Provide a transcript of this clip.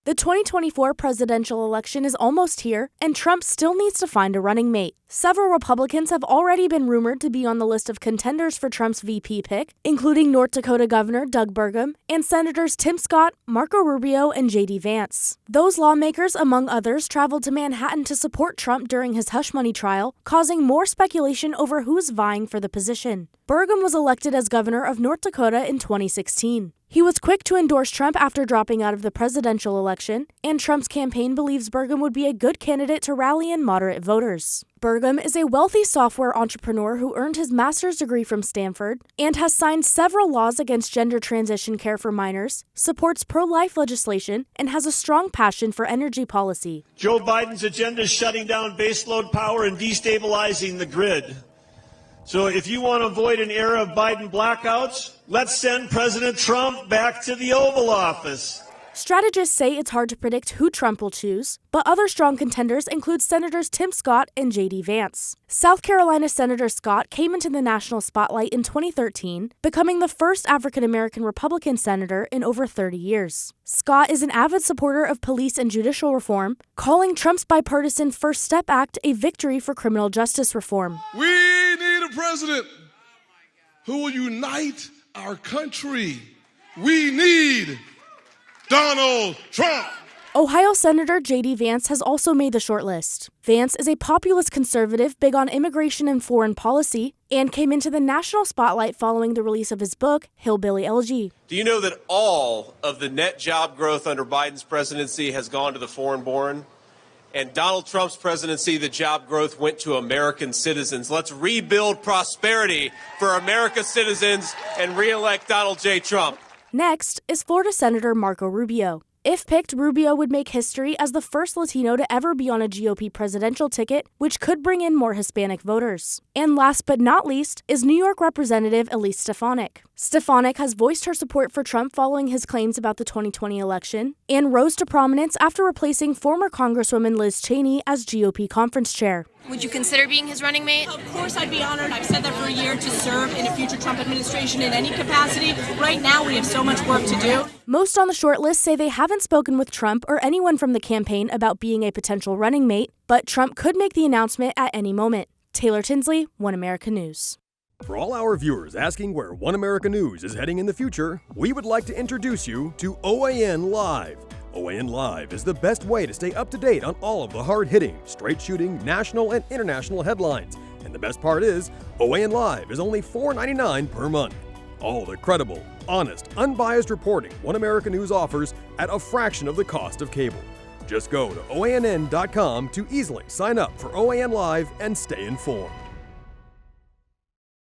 The 2024 presidential election is almost here, and Trump still needs to find a running mate. Several Republicans have already been rumored to be on the list of contenders for Trump's VP pick, including North Dakota Governor Doug Burgum and Senators Tim Scott, Marco Rubio, and J.D. Vance. Those lawmakers, among others, traveled to Manhattan to support Trump during his hush money trial, causing more speculation over who's vying for the position. Burgum was elected as governor of North Dakota in 2016. He was quick to endorse Trump after dropping out of the presidential election, and Trump's campaign believes Burgum would be a good candidate to rally in moderate voters. Burgum is a wealthy software entrepreneur who earned his master's degree from Stanford and has signed several laws against gender transition care for minors, supports pro-life legislation, and has a strong passion for energy policy. Joe Biden's agenda is shutting down baseload power and destabilizing the grid. So if you want to avoid an era of Biden blackouts, let's send President Trump back to the Oval Office. Strategists say it's hard to predict who Trump will choose, but other strong contenders include Senators Tim Scott and J.D. Vance. South Carolina Senator Scott came into the national spotlight in 2013, becoming the first African-American Republican senator in over 30 years. Scott is an avid supporter of police and judicial reform, calling Trump's bipartisan First Step Act a victory for criminal justice reform. We need a president who will unite our country. We need Donald Trump. Ohio Senator J.D. Vance has also made the shortlist. Vance is a populist conservative big on immigration and foreign policy and came into the national spotlight following the release of his book, Hillbilly Elegy. Do you know that all of the net job growth under Biden's presidency has gone to the foreign-born? And Donald Trump's presidency, the job growth went to American citizens. Let's rebuild prosperity for America's citizens and re-elect Donald J. Trump. Next is Florida Senator Marco Rubio. If picked, Rubio would make history as the first Latino to ever be on a GOP presidential ticket, which could bring in more Hispanic voters. And last but not least is New York Representative Elise Stefanik. Stefanik has voiced her support for Trump following his claims about the 2020 election and rose to prominence after replacing former Congresswoman Liz Cheney as GOP conference chair. Would you consider being his running mate? Of course, I'd be honored. I've said that for a year, to serve in a future Trump administration in any capacity. Right now, we have so much work to do. Most on the short list say they haven't spoken with Trump or anyone from the campaign about being a potential running mate, but Trump could make the announcement at any moment. Taylor Tinsley, One America News. For all our viewers asking where One America News is heading in the future, we would like to introduce you to OAN Live. OAN Live is the best way to stay up to date on all of the hard-hitting, straight-shooting, national and international headlines. And the best part is, OAN Live is only $4.99 per month. All the credible, honest, unbiased reporting One America News offers at a fraction of the cost of cable. Just go to OANN.com to easily sign up for OAN Live and stay informed.